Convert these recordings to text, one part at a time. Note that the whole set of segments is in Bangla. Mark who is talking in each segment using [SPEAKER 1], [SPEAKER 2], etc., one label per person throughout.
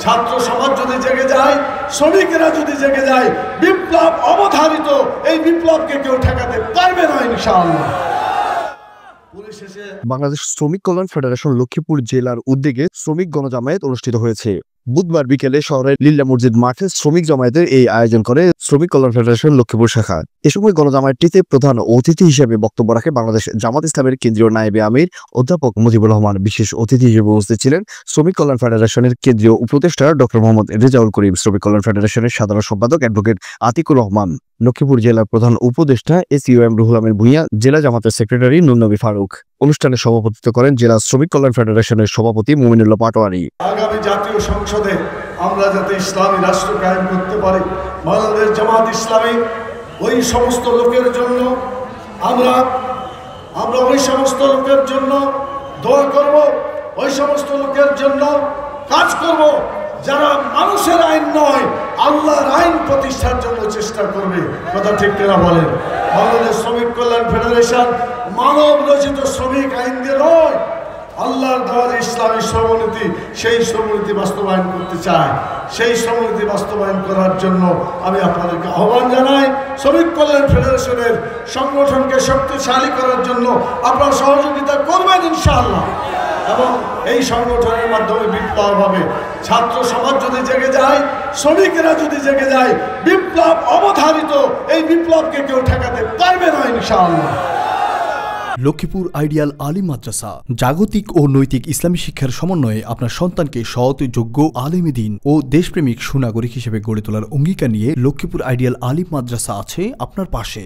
[SPEAKER 1] ছাত্র সমাজ যদি জেগে যায়, শ্রমিকেরা যদি জেগে যায়, বিপ্লব অবধারিত, এই বিপ্লবকে কেউ ঠেকাতে পারবে না ইনশাআল্লাহ।
[SPEAKER 2] বাংলাদেশ শ্রমিক কল্যাণ ফেডারেশন লক্ষ্মীপুর জেলার উদ্যোগে শ্রমিক গণজামায়াত অনুষ্ঠিত হয়েছে। বুধবার বিকেলে শহরের লিল্লা মসজিদ মাঠে শ্রমিক জামায়াতের এই আয়োজন করে শ্রমিক কল্যাণ ফেডারেশন লক্ষ্মীপুর শাখা। এ সময় গণজামায়াতটিতে প্রধান অতিথি হিসেবে বক্তব্য রাখে বাংলাদেশ জামাত ইসলামের কেন্দ্রীয় নায়েবে আমির অধ্যাপক মুজিবুর রহমান। বিশেষ অতিথি হিসেবে উপস্থিত ছিলেন শ্রমিক কল্যাণ ফেডারেশনের কেন্দ্রীয় উপদেষ্টা ডক্টর মোহাম্মদ রেজাউল করিম, শ্রমিক কল্যাণ ফেডারেশনের সাধারণ সম্পাদক অ্যাডভোকেট আতিকুর রহমান, লক্ষ্মীপুর জেলার প্রধান উপদেষ্টা এসইউএম রুহুল আমিন ভূঁইয়া, জেলা জামাতের সেক্রেটারি নুর নবী ফারুক। অনুষ্ঠানে সভাপতিত্ব করেন জেলা শ্রমিক কল্যাণ ফেডারেশনের সভাপতি মুমিনুল্লাহ পাটোয়ারি।
[SPEAKER 1] আগামী জাতীয় সংসদে আমরা যাতে ইসলামী রাষ্ট্র কায়েম করতে পারি, বাংলাদেশ জামাত ইসলামী ওই সমস্ত লোকের জন্য আমরা ওই সমস্ত লোকের জন্য দোয়া করব, ওই সমস্ত লোকের জন্য কাজ করব যারা মানুষের আইন নয় আল্লাহর আইন প্রতিষ্ঠার জন্য চেষ্টা করবে। কথা ঠিক কিনা বলেন? বাংলাদেশ শ্রমিক কল্যাণ ফেডারেশন মানব রচিত শ্রমিক আইন দিয়ে নয়, আল্লাহর দেওয়া ইসলামী শ্রমনীতি, সেই শ্রমনীতি বাস্তবায়ন করতে চায়। সেই শ্রমনীতি বাস্তবায়ন করার জন্য আমি আপনাদেরকে আহ্বান জানাই, শ্রমিক কল্যাণ ফেডারেশনের সংগঠনকে শক্তিশালী করার জন্য আপনারা সহযোগিতা করবেন ইনশাআল্লাহ। এবং এই সংগঠনের মাধ্যমে বিপ্লব হবে। ছাত্র সমাজ যদি জেগে যায়, শ্রমিকেরা যদি জেগে যায়, বিপ্লব অবধারিত, এই বিপ্লবকে কেউ ঠেকাতে পারবে না ইনশাআল্লাহ।
[SPEAKER 3] লক্ষ্মীপুর আইডিয়াল আলিম মাদ্রাসা জাগতিক ও নৈতিক ইসলামী শিক্ষার সমন্বয়ে আপনার সন্তানকে সৎ, যোগ্য, আলেমে দ্বীন ও দেশপ্রেমিক সুনাগরিক হিসেবে গড়ে তোলার অঙ্গীকার নিয়ে লক্ষ্মীপুর আইডিয়াল আলিম মাদ্রাসা আছে আপনার পাশে।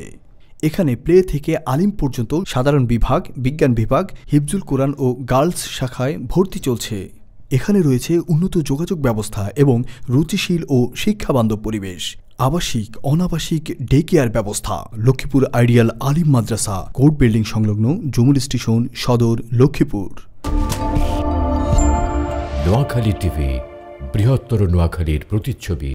[SPEAKER 3] এখানে প্লে থেকে আলিম পর্যন্ত সাধারণ বিভাগ, বিজ্ঞান বিভাগ, হিফজুল কোরআন ও গার্লস শাখায় ভর্তি চলছে। এখানে রয়েছে উন্নত যোগাযোগ ব্যবস্থা এবং রুচিশীল ও শিক্ষাবান্ধব পরিবেশ, আবাসিক অনাবাসিক ডে কেয়ার ব্যবস্থা। লক্ষ্মীপুর আইডিয়াল আলিম মাদ্রাসা, কোর্ট বিল্ডিং সংলগ্ন, জুমুল স্টেশন, সদর, লক্ষ্মীপুর।
[SPEAKER 4] নোয়াখালী টিভি, বৃহত্তর নোয়াখালীর প্রতিচ্ছবি।